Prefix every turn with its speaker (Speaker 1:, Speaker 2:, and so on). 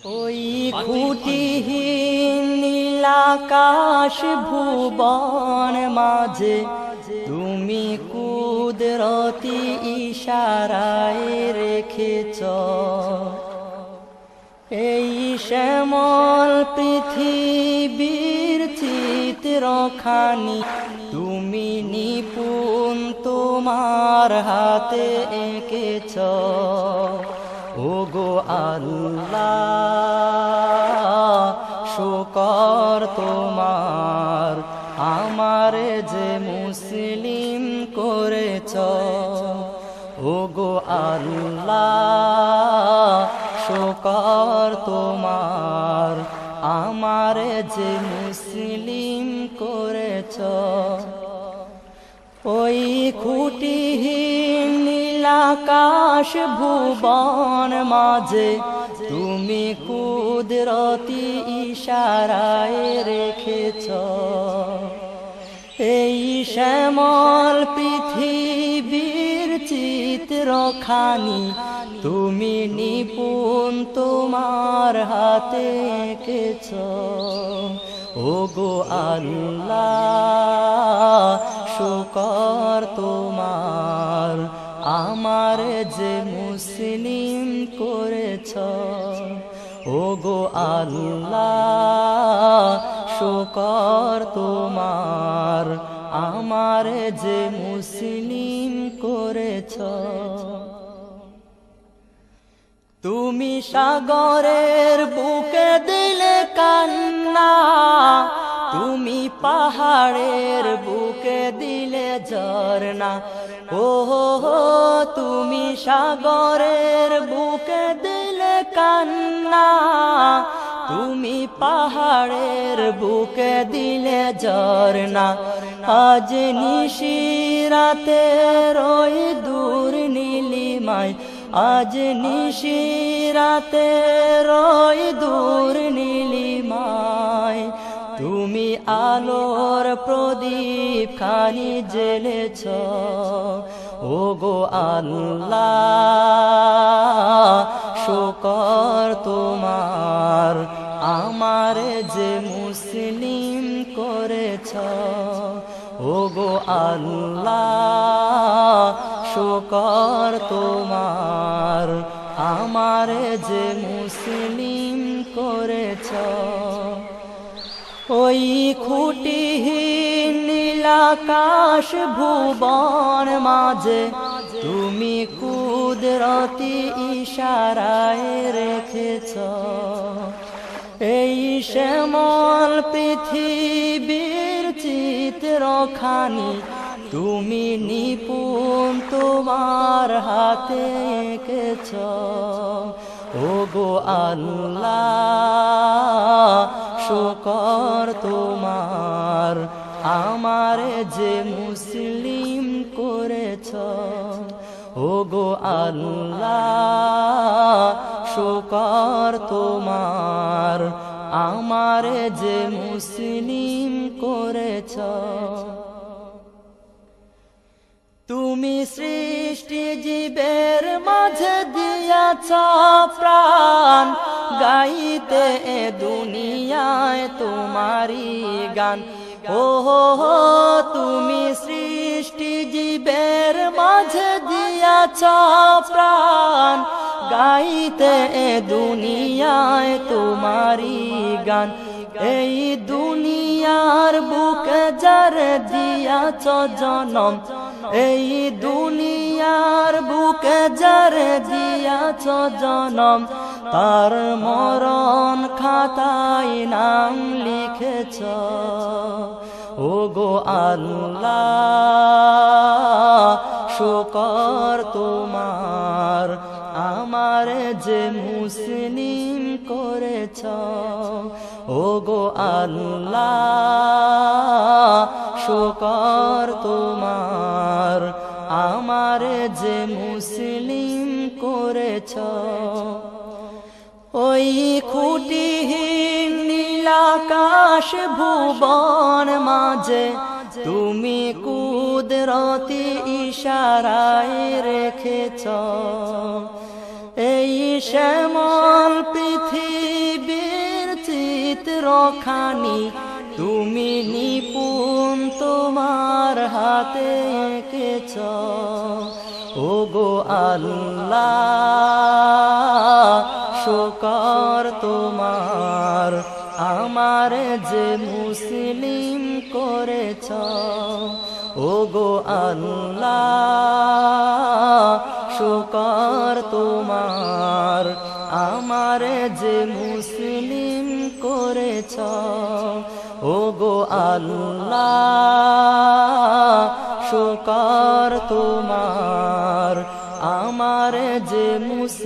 Speaker 1: ওই খুঁটিহীন নীলাকাশ ভুবন মাঝে তুমি কুদরতি ইশারায় রেখেছ এই শ্যামল পৃথিবীর চিত্রখানি তুমি নিপুণ তোমার হাতে এঁকেছ ওগো আল্লাহ শুকর তোমার আমারে যে মুসলিম করেছ ওগো আল্লাহ শুকর তোমার আমারে যে মুসলিম করেছ ওই খুঁটিহীন নীলাকাশ ভুবন মাঝে তুমি কুদরতি ইশারায় রেখেছ এই শ্যামল পৃথিবীর চিত্রখানি তুমি নিপুণ তোমার হাতে এঁকেছ ওগো আল্লাহ শুকর তোমার আমার যে মুসলিম করেছ ওগো আল্লাহ শুকর তোমার আমার যে মুসলিম করেছ তুমি সাগরের বুকে দিলে কান্না তুমি পাহাড়ের বুকে দিলে ঝরনা ও তুমি সাগরের বুকে দিলে কান্না তুমি পাহাড়ের বুকে দিলে ঝরনা আজ নিশিরাতে রই দূর নীলিমায় আজ নিশিরাতে রই দূর নীলিমায় তুমি আলোর প্রদীপ খানি জ্বেলেছ ওগো আল্লাহ শুকর তোমার আমার যে মুসলিম করেছ ওগো আল্লাহ শুকর তোমার আমার যে মুসলিম করেছ ওই খুঁটিহীন নীলাকাশ ভুবন মাঝে তুমি কুদরতি ইশারায় রেখেছ এই শ্যামল পৃথিবীর চিত্রখানি তুমি নিপুণ তোমার হাতে এঁকেছ ওগো আল্লাহ শুকর তোমার আমার যে মুসলিম করেছ ওগো আল্লাহ শুকর তোমার আমার যে মুসলিম করেছ তুমি সৃষ্টি জীবের মাঝে দিয়াছ প্রাণ গাইতে এ দুনিয়ায় তোমারি গান ও তুমি সৃষ্টি জীবের মাঝে দিয়াছ প্রাণ গাইতে এ দুনিয়ায় তোমারি গান এই দুনিয়ার বুকে যার দিয়াছ জনম এই দুনিয়ার বুকে যার দিয়াছ জনম তার মরণ খাতায় নাম লিখেছ ওগো আল্লাহ শুকর তোমার আমার যে মুসলিম করেছ ওগো আল্লাহ শুকর তোমার আমার যে মুসলিম করেছ ওই খুঁটিহীন নীলাকাশ ভুবন মাঝে তুমি কুদরতি ইশারায় রেখেছ এই শ্যামল পৃথিবী চিত্রখানি তুমি নিপুণ তোমার হাতে এঁকেছ। ওগো আল্লাহ শুকর তোমার, আমার যে মুসলিম করেছ। ওগো আল্লাহ শুকর তোমার, আমার যে মুসলিম করেছ। ওগো আল্লাহ শুকর তোমার, আমার যে মুসলিম